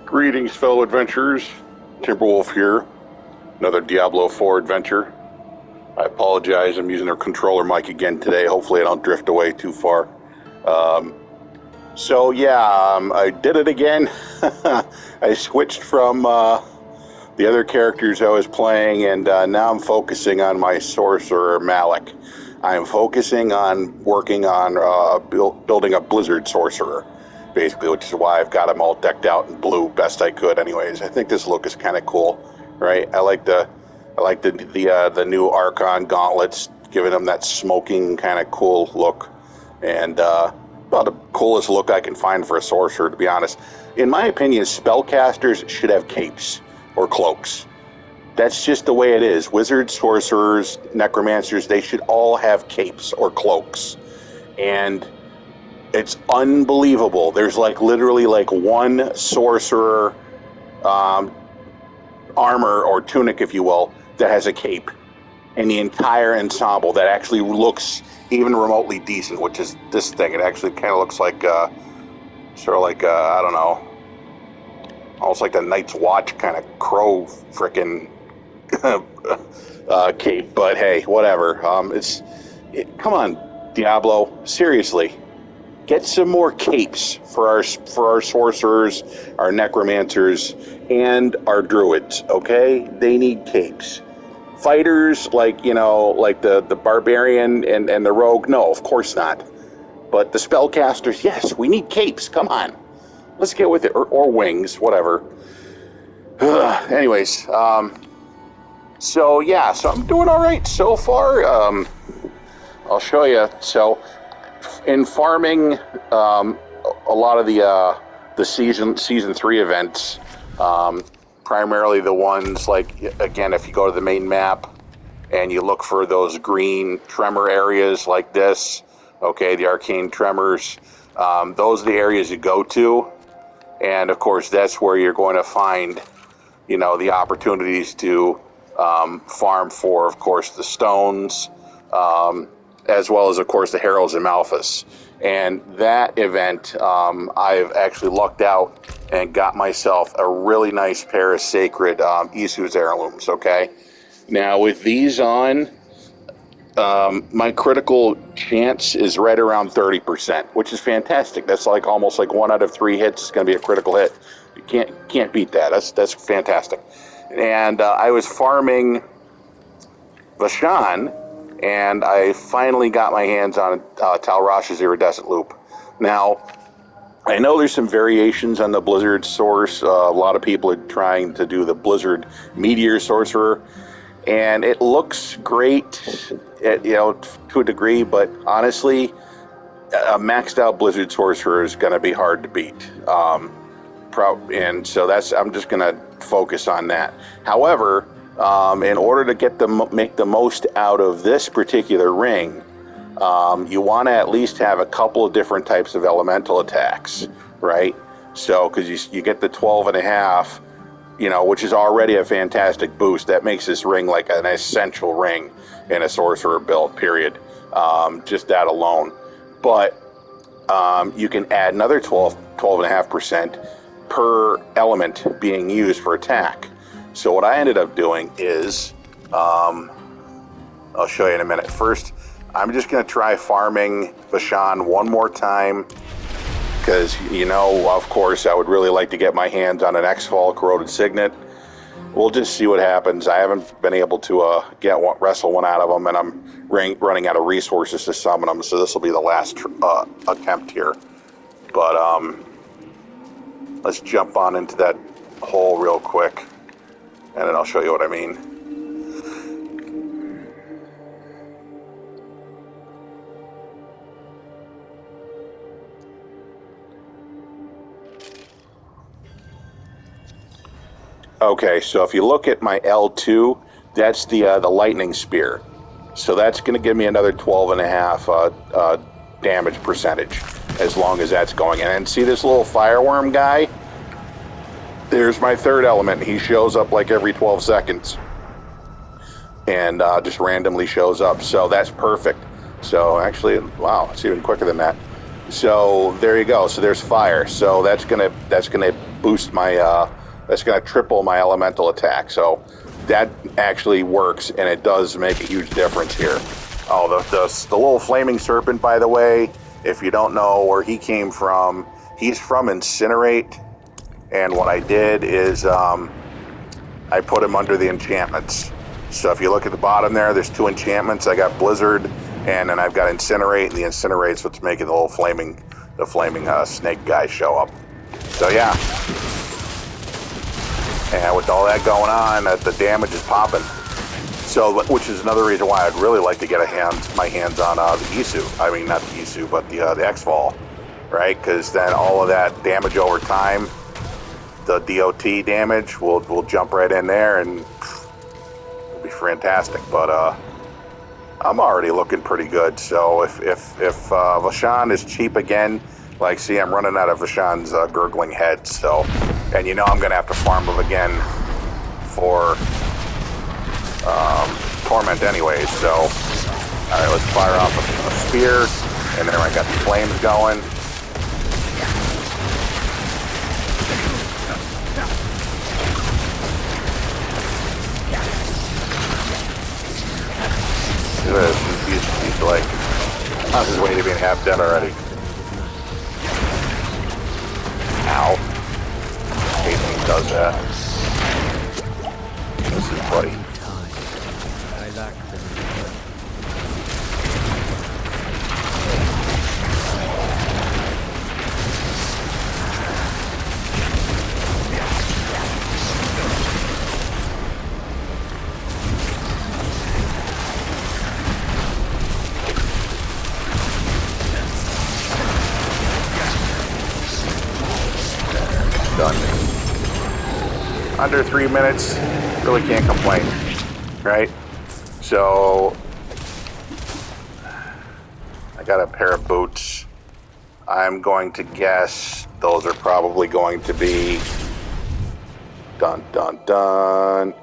Greetings, fellow adventurers. Timberwolf here. Another Diablo 4 adventure. I apologize, I'm using their controller mic again today. Hopefully I don't drift away too far. I did it again. I switched from the other characters I was playing, and now I'm focusing on my Sorcerer, Malik. I'm focusing on working on building a Blizzard Sorcerer, basically, which is why I've got them all decked out in blue best I could. Anyways, I think this look is kind of cool, right? I like the new Archon gauntlets, giving them that smoking kind of cool look, and about the coolest look I can find for a sorcerer, to be honest. In my opinion, spellcasters should have capes or cloaks. That's just the way it is. Wizards, sorcerers, necromancers, they should all have capes or cloaks. And it's unbelievable. There's literally one sorcerer armor or tunic, if you will, that has a cape. And the entire ensemble that actually looks even remotely decent, which is this thing. It actually kind of looks like, I don't know, almost like a Night's Watch kind of crow frickin' cape. But hey, whatever. Come on, Diablo, seriously. Get some more capes for our sorcerers, our necromancers, and our druids, okay? They need capes. Fighters, like the barbarian and the rogue, no, of course not. But the spellcasters, yes, we need capes, come on. Let's get with it, or wings, whatever. Anyways, so I'm doing all right so far. I'll show you. So, in farming, a lot of the season 3 events, primarily the ones again, if you go to the main map and you look for those green tremor areas like this, okay, the arcane tremors, those are the areas you go to, and of course that's where you're going to find, the opportunities to farm for, of course, the stones, as well as, of course, the Heralds and Malphas. And that event, I've actually lucked out and got myself a really nice pair of sacred Isu's heirlooms, okay? Now, with these on, my critical chance is right around 30%, which is fantastic. That's almost like 1 out of 3 hits is going to be a critical hit. You can't beat that. That's fantastic. And I was farming Vashan, and I finally got my hands on Talrash's Iridescent Loop. Now, I know there's some variations on the Blizzard source. A lot of people are trying to do the Blizzard Meteor Sorcerer, and it looks great, to a degree, but honestly, a maxed out Blizzard Sorcerer is going to be hard to beat. And so I'm just going to focus on that. However, in order to make the most out of this particular ring, you want to at least have a couple of different types of elemental attacks, right? So, because you get the 12.5, which is already a fantastic boost. That makes this ring like an essential ring in a sorcerer build, period. Just that alone. But you can add another 12.5% per element being used for attack. So what I ended up doing is, I'll show you in a minute. First, I'm just going to try farming Vashan one more time, because, of course, I would really like to get my hands on an X-Fall Corroded Signet. We'll just see what happens. I haven't been able to wrestle one out of them, and I'm running out of resources to summon them, so this will be the last attempt here. But let's jump on into that hole real quick, and then I'll show you what I mean. Okay, so if you look at my L2, that's the lightning spear. So that's going to give me another 12.5 damage percentage, as long as that's going in. And see this little fireworm guy? There's my third element. He shows up like every 12 seconds. And just randomly shows up. So that's perfect. So actually, wow, it's even quicker than that. So there you go. So there's fire. So that's gonna boost my that's gonna triple my elemental attack. So that actually works, and it does make a huge difference here. Oh, the little flaming serpent, by the way, if you don't know where he came from, he's from Incinerate. And what I did is I put him under the enchantments. So if you look at the bottom there, there's 2 enchantments. I got Blizzard, and then I've got Incinerate, and the Incinerate's what's making the little flaming snake guy show up. So yeah. And with all that going on, the damage is popping. So, which is another reason why I'd really like to get my hands on the Isu. I mean, not the Isu, but the X-Fall, right? Because then all of that damage over time, the DOT damage will jump right in there and it'll be fantastic. But I'm already looking pretty good. So if Vashon is cheap again, like, see, I'm running out of Vashon's gurgling head. So, and you know I'm gonna have to farm them again for torment anyways. So, all right, let's fire off a spear, and then I got the flames going. He's like on his way to being half dead already. Ow. I hate when he does that. This is buddy. Done. Under 3 minutes, really can't complain, right? So, I got a pair of boots. I'm going to guess those are probably going to be dun dun dun.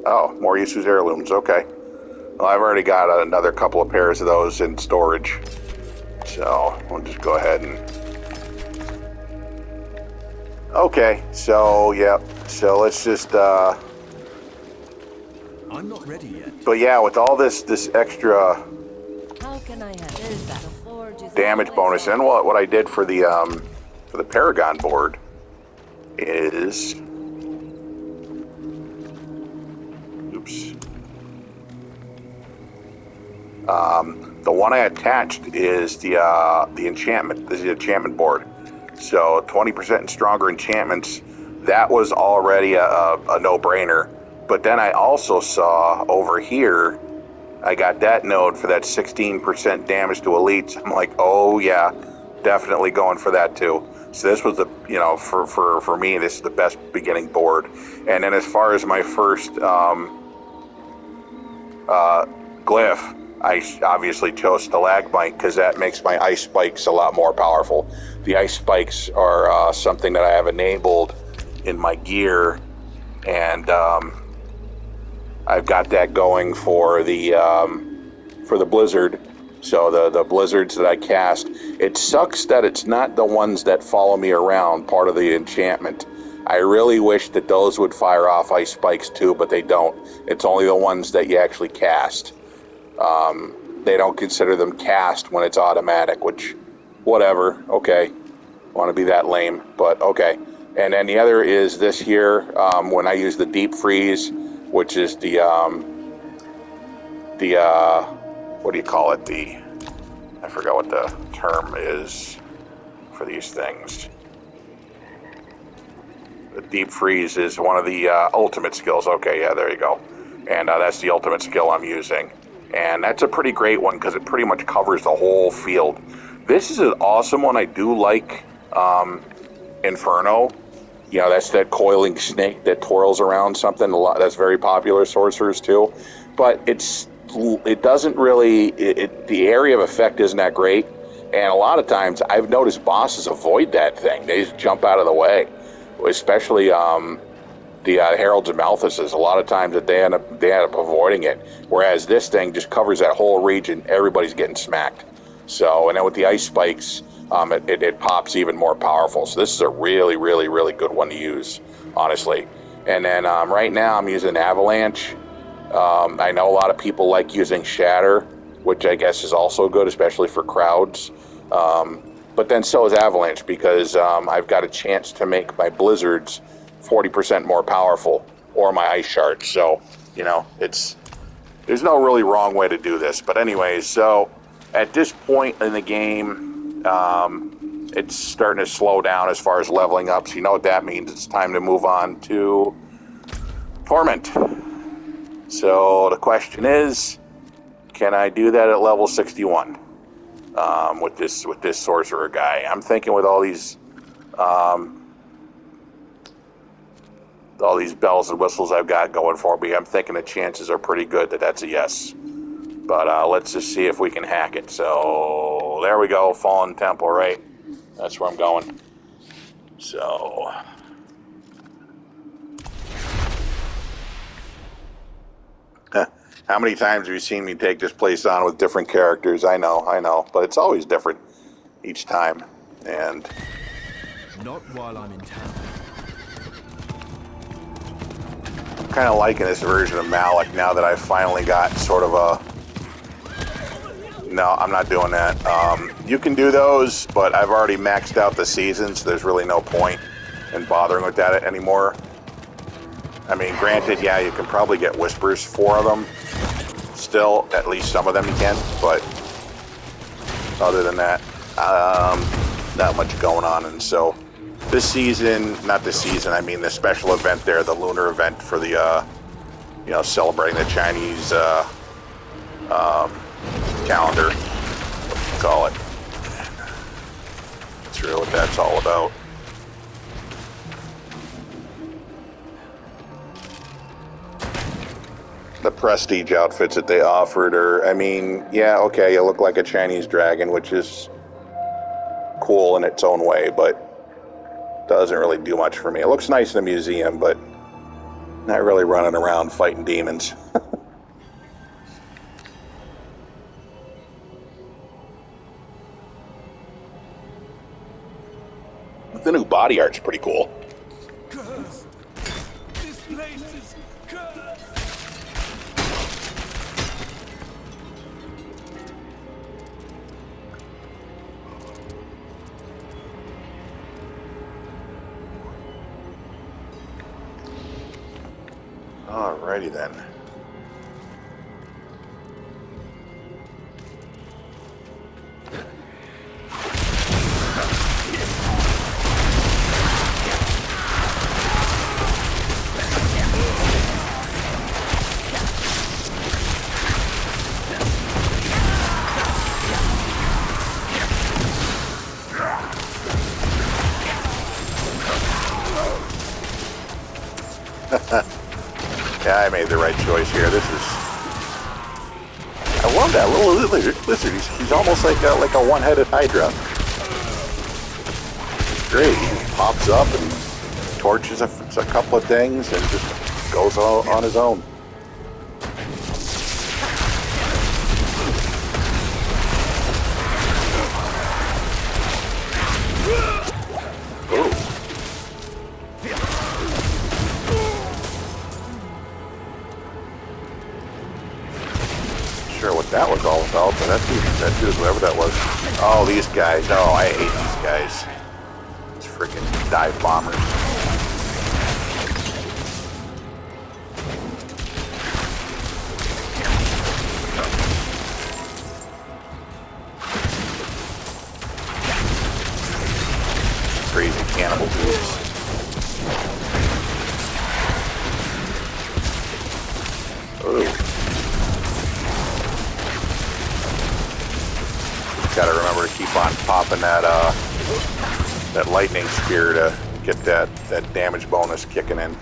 Oh, more Isu's heirlooms, okay. Well, I've already got another couple of pairs of those in storage. So, we'll just go ahead and... Okay, so, yep. So, let's just, I'm not ready yet. But yeah, with all this extra How can I have damage bonus, and what I did for the Paragon board is... Oops. The one I attached is the enchantment. This is the enchantment board. So 20% and stronger enchantments. That was already a no-brainer. But then I also saw over here, I got that node for that 16% damage to elites. I'm like, oh yeah, definitely going for that too. So this was the, you know, for me, this is the best beginning board. And then as far as my first glyph, I obviously chose Stalagmite because that makes my ice spikes a lot more powerful. The ice spikes are something that I have enabled in my gear, and I've got that going for the blizzard. So the blizzards that I cast, it sucks that it's not the ones that follow me around, part of the enchantment. I really wish that those would fire off ice spikes too, but they don't. It's only the ones that you actually cast. They don't consider them cast when it's automatic, which, whatever, okay. Want to be that lame, but okay. And then the other is this here, when I use the deep freeze, which is the what do you call it? I forgot what the term is for these things. The deep freeze is one of the ultimate skills. Okay, yeah, there you go. And that's the ultimate skill I'm using. And that's a pretty great one because it pretty much covers the whole field. This is an awesome one. I do like Inferno. You know, that's that coiling snake that twirls around something. A lot that's very popular, sorcerers too. But it doesn't really, the area of effect isn't that great. And a lot of times I've noticed bosses avoid that thing. They just jump out of the way. Especially the Heralds of Malthus, a lot of times that they end up avoiding it, whereas this thing just covers that whole region. Everybody's getting smacked. So, and then with the ice spikes, it pops even more powerful. So this is a really, really, really good one to use, honestly. And then right now I'm using Avalanche. I know a lot of people like using Shatter, which I guess is also good, especially for crowds. But then so is Avalanche, because I've got a chance to make my Blizzards 40% more powerful, or my Ice Shards. So, you know, there's no really wrong way to do this. But anyways, so at this point in the game, it's starting to slow down as far as leveling up. So you know what that means. It's time to move on to Torment. So the question is, can I do that at level 61 with this sorcerer guy? I'm thinking with all these bells and whistles I've got going for me, I'm thinking the chances are pretty good that that's a yes. But let's just see if we can hack it. So there we go, Fallen Temple, right? That's where I'm going. So how many times have you seen me take this place on with different characters? I know, but it's always different each time. And not while I'm in town. I'm kind of liking this version of Malik now that I finally got sort of a... No, I'm not doing that. You can do those, but I've already maxed out the season, so there's really no point in bothering with that anymore. I mean, granted, yeah, you can probably get Whispers, 4 of them. Still, at least some of them you can, but other than that, not much going on. And so this season, not this season, I mean the special event there, the lunar event for the, you know, celebrating the Chinese calendar, what you call it. That's really what that's all about. The prestige outfits that they offered are, I mean, yeah, okay, you look like a Chinese dragon, which is cool in its own way, but doesn't really do much for me. It looks nice in a museum, but not really running around fighting demons. The new body art's pretty cool. Cursed. This place is cursed. Alrighty then. Yeah, I made the right choice here. This is... I love that little lizard. He's almost like a one-headed Hydra. It's great. He pops up and torches a couple of things and just goes on his own. Sure what that was all about, but that dude, whoever that was. Oh, these guys. Oh, I hate these guys. These freaking dive bombers. Crazy cannibal dudes. Ooh. Gotta remember to keep on popping that lightning spear to get that damage bonus kicking in.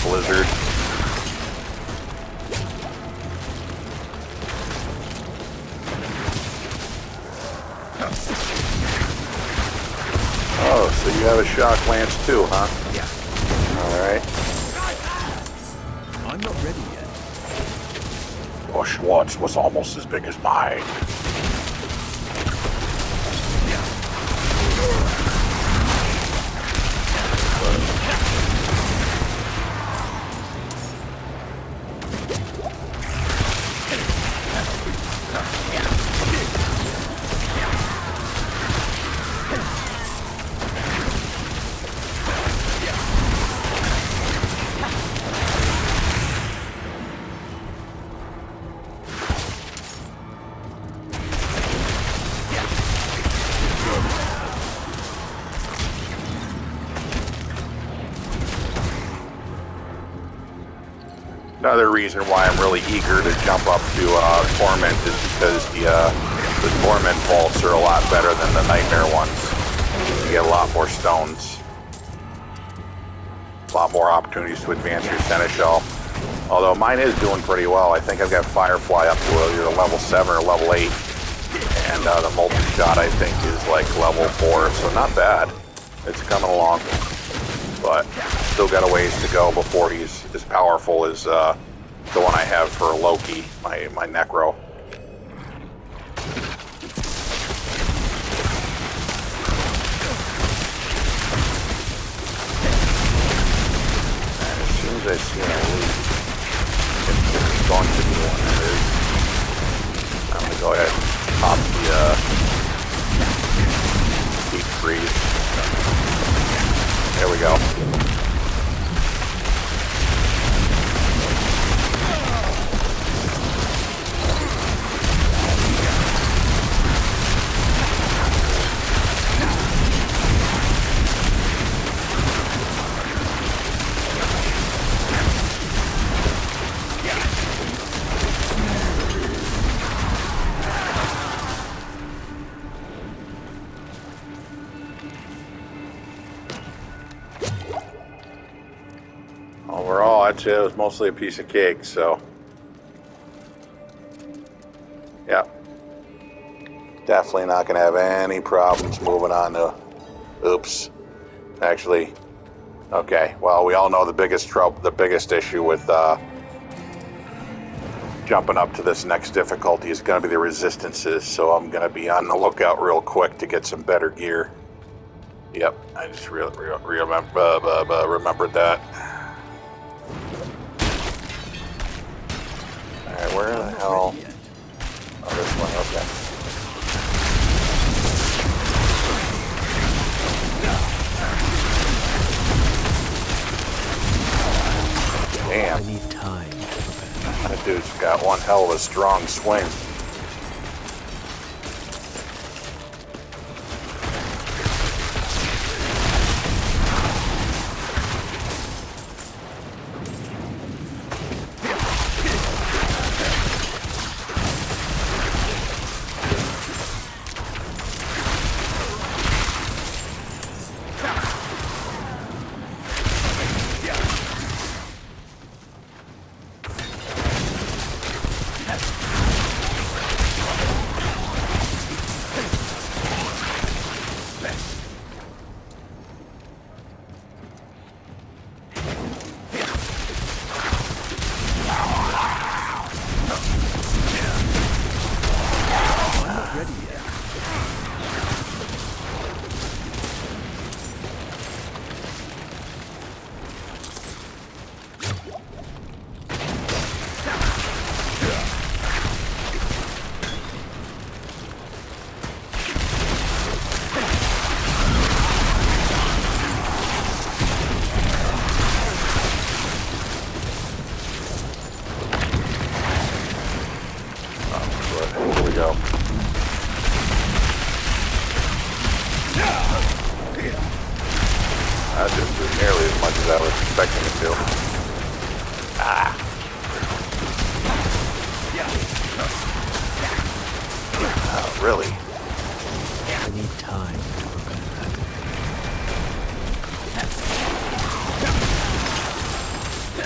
blizzard. Oh, so you have a shock lance too, huh? Yeah. Alright. I'm not ready yet. Your Schwartz was almost as big as mine. Another reason why I'm really eager to jump up to Torment is because the Torment vaults are a lot better than the Nightmare ones. You get a lot more stones. A lot more opportunities to advance your Seneschal. Although mine is doing pretty well. I think I've got Firefly up to either level 7 or level 8. And the multi-shot I think is like level 4, so not bad. It's coming along. But still got a ways to go before he's as powerful as the one I have for Loki, my Necro. And as soon as I see an elite, it's going to be one that is. I'm going to go ahead and pop the deep freeze. There we go. Overall, I'd say it was mostly a piece of cake, so. Yeah. Definitely not going to have any problems moving on to. Oops. Actually, okay. Well, we all know the biggest issue with jumping up to this next difficulty is going to be the resistances, so I'm going to be on the lookout real quick to get some better gear. Yep, I just remembered that. Alright, where the hell? Oh, this one, okay. Damn. I need time to prepare. That dude's got one hell of a strong swing. That didn't do nearly as much as I was expecting it to. Ah. Oh, really? I need time to prepare that.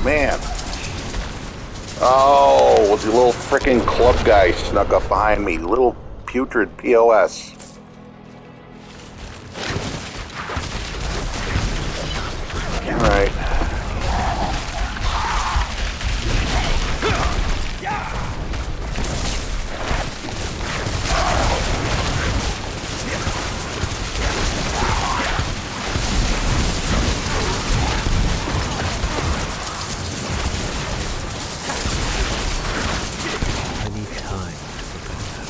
man. Oh, the little frickin' club guy snuck up behind me. Little putrid POS. Alright. I need time to prepare.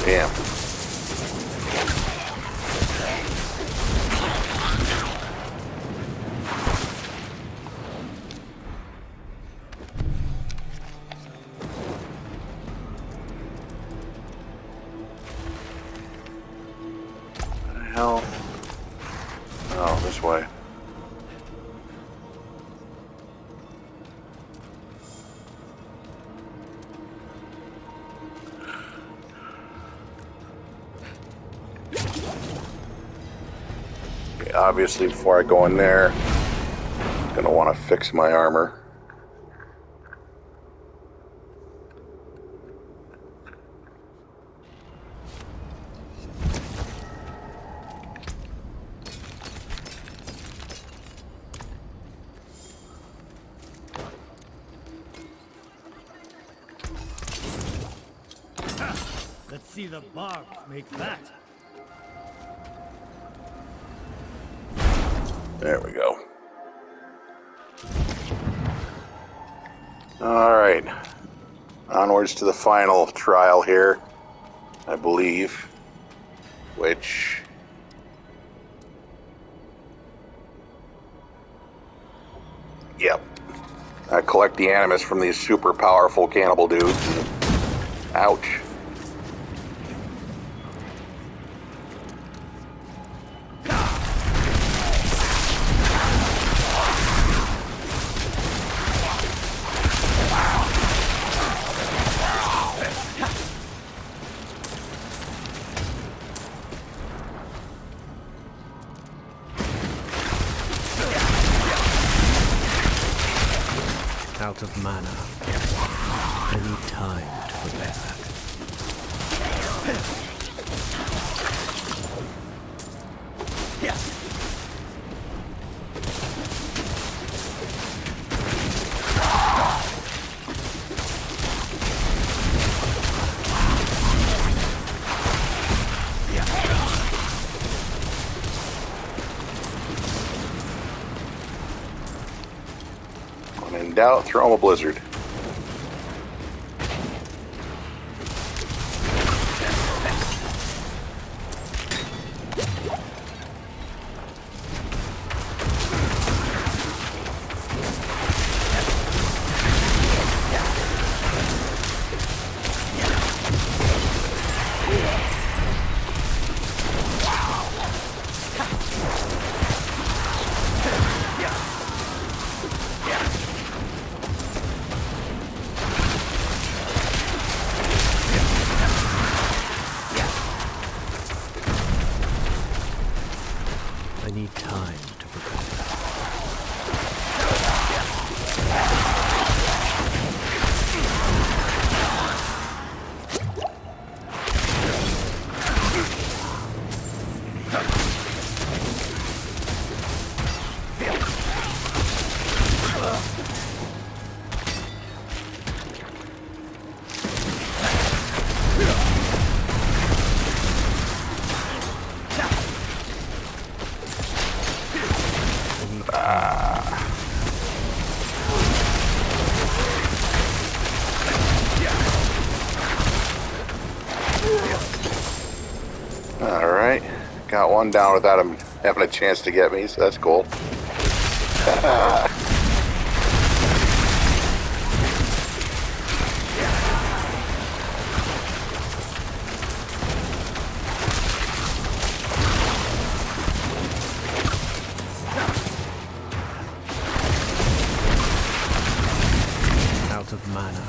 Damn. What the hell? Oh, this way. Okay, obviously, before I go in there, I'm gonna want to fix my armor. Let's see the barbs make that. There we go. All right. Onwards to the final trial here, I believe. Which... Yep. I collect the animus from these super powerful cannibal dudes. Ouch. Out of mana. I need time to prepare. When in doubt, throw him a blizzard. I need time to prepare. Alright. Got one down without him having a chance to get me, so that's cool. Out of mana.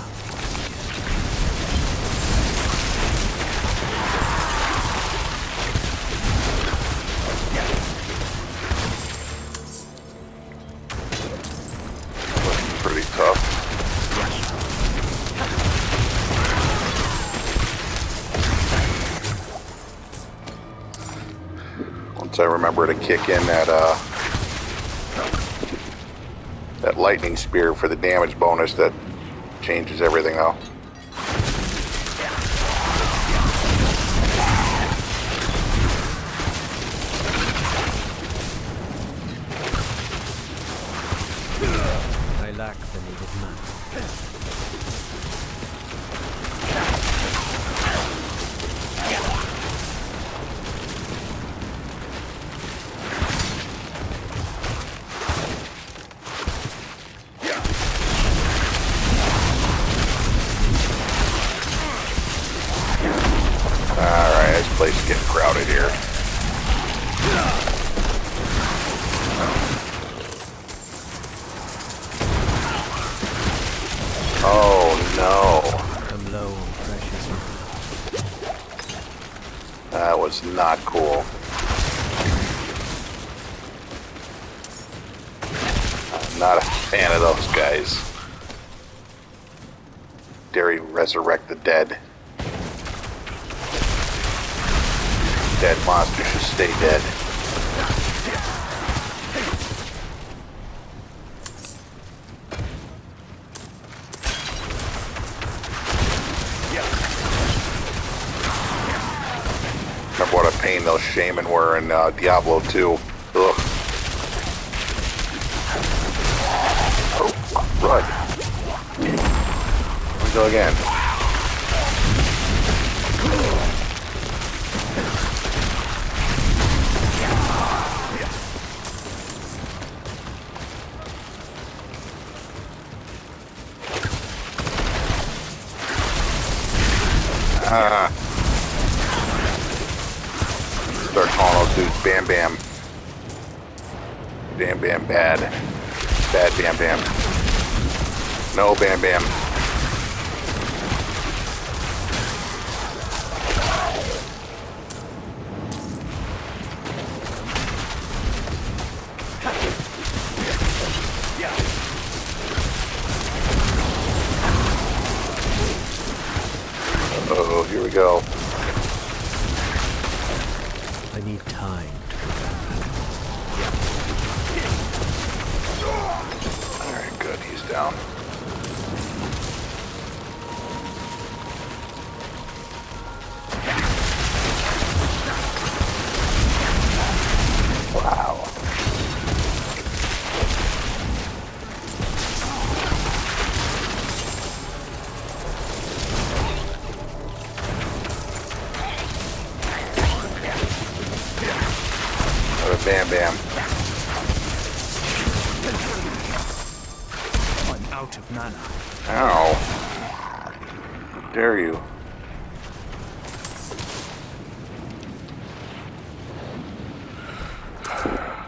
Once I remember to kick in that lightning spear for the damage bonus, that changes everything though. I lack the needed mana. Alright, this place is getting crowded here. Oh no. I'm low on precious mana. That was not cool. I'm not a fan of those guys. Dare you resurrect the dead? Dead monsters should stay dead. Remember what a pain those shaman were in Diablo 2. Ugh. Oh, run. Here we go again. Start calling those dudes Bam Bam. Bam Bam bad. Bad Bam Bam. No Bam Bam. Oh, here we go. I need time to prepare. Alright, good. He's down. Wow. Bam Bam. I'm out of mana. Ow. How dare you?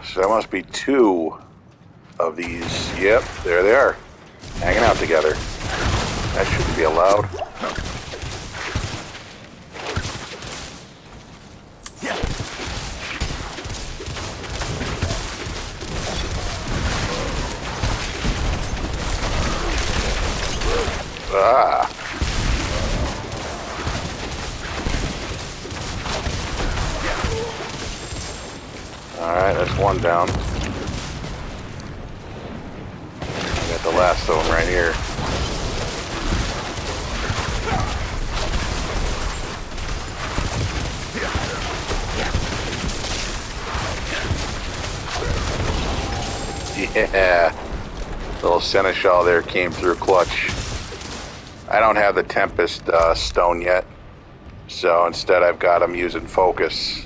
So that must be two of these. Yep, there they are. Hanging out together. That shouldn't be allowed. Ah. Alright, that's one down. I got the last of them right here. Yeah. Little seneschal there came through clutch. I don't have the Tempest stone yet, so instead I've got them using focus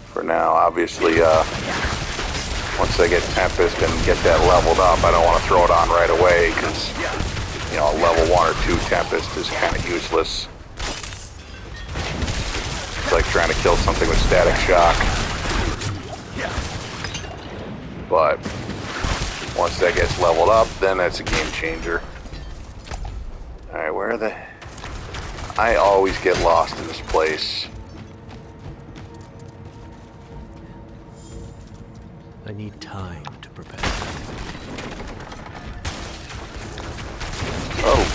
for now. Obviously, once I get Tempest and get that leveled up, I don't want to throw it on right away because, you know, a level 1 or 2 Tempest is kind of useless. It's like trying to kill something with static shock. But once that gets leveled up, then that's a game changer. Alright, where are the... I always get lost in this place. I need time to prepare. Oh.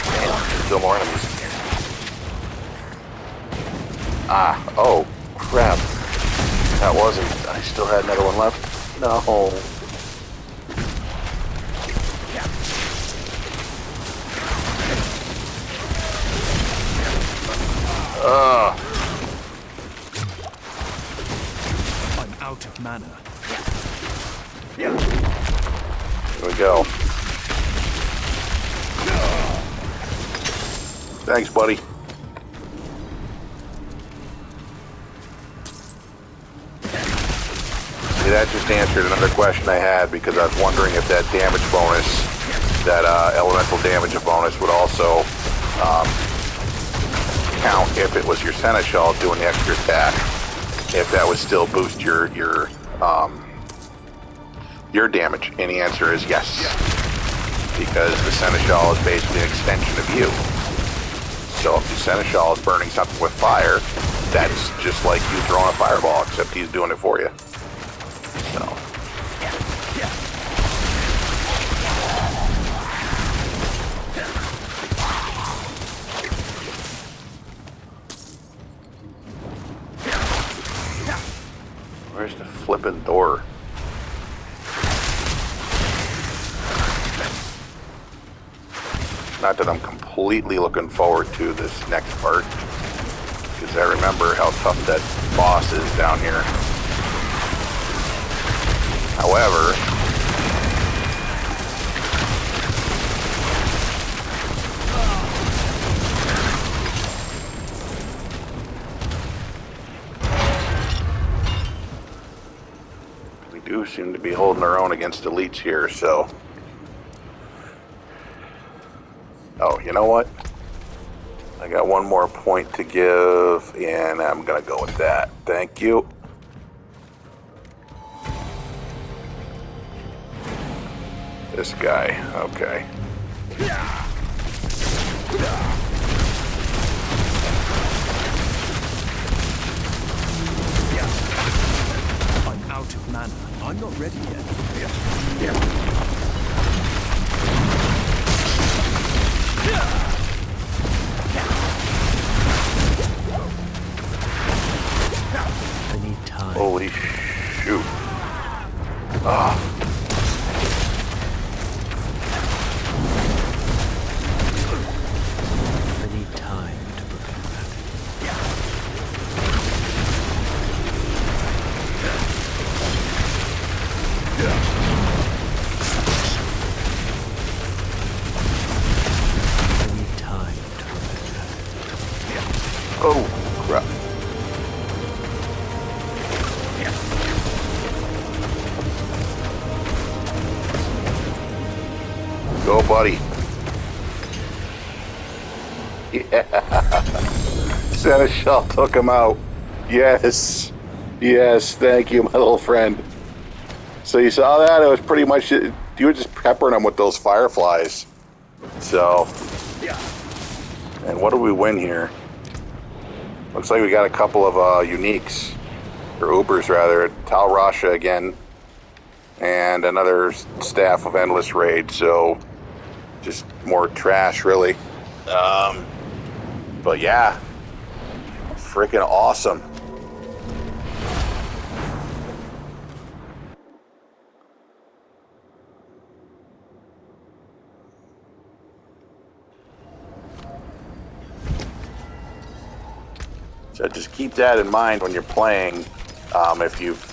Damn, there's still more enemies in here. Ah, oh. Crap. That wasn't... I still had another one left. No. I'm out of mana. Here we go. Thanks, buddy. See, that just answered another question I had, because I was wondering if that damage bonus, that elemental damage bonus, would also count if it was your Seneschal doing the extra attack, if that would still boost your damage. And the answer is yes, because the Seneschal is basically an extension of you. So if the Seneschal is burning something with fire, that's just like you throwing a fireball, except he's doing it for you. So. Where's the flipping door? Not that I'm completely looking forward to this next part, because I remember how tough that boss is down here. However, we do seem to be holding our own against elites here, so... Oh, you know what? I got one more point to give, and I'm gonna go with that. Thank you. This guy, okay. I'm out of mana. I'm not ready yet. I need time. Holy shoot. Ah. I need time to prepare. I need time to prepare. Oh, crap. Go, buddy. Yeah. Seneschal took him out. Yes. Yes, thank you, my little friend. So you saw that? It was pretty much... You were just peppering him with those fireflies. So... And what do we win here? Looks like we got a couple of uniques. Or Ubers, rather. Tal Rasha again. And another Staff of Endless Raid, so... Just more trash, really. But yeah. Freaking awesome. So just keep that in mind when you're playing, if you've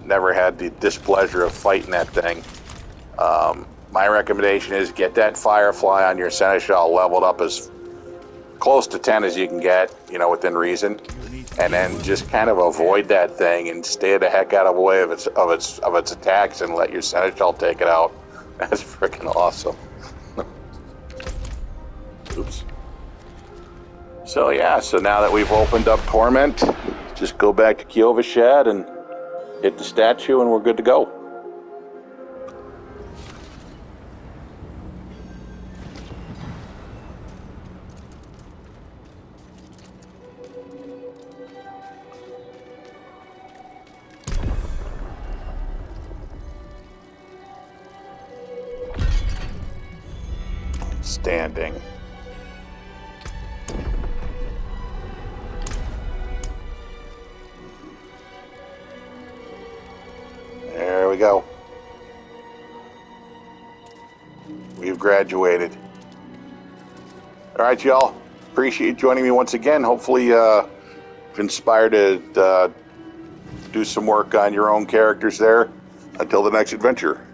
never had the displeasure of fighting that thing. My recommendation is get that Firefly on your Seneschal leveled up as close to 10 as you can get, you know, within reason, and then just kind of avoid that thing and stay the heck out of the way of its attacks and let your Seneschal take it out. That's freaking awesome. Oops. So yeah, so now that we've opened up Torment, just go back to Kyovashad and hit the statue and we're good to go. Standing. go. We've graduated. All right, y'all. Appreciate you joining me once again. Hopefully, inspired to do some work on your own characters there. Until the next adventure.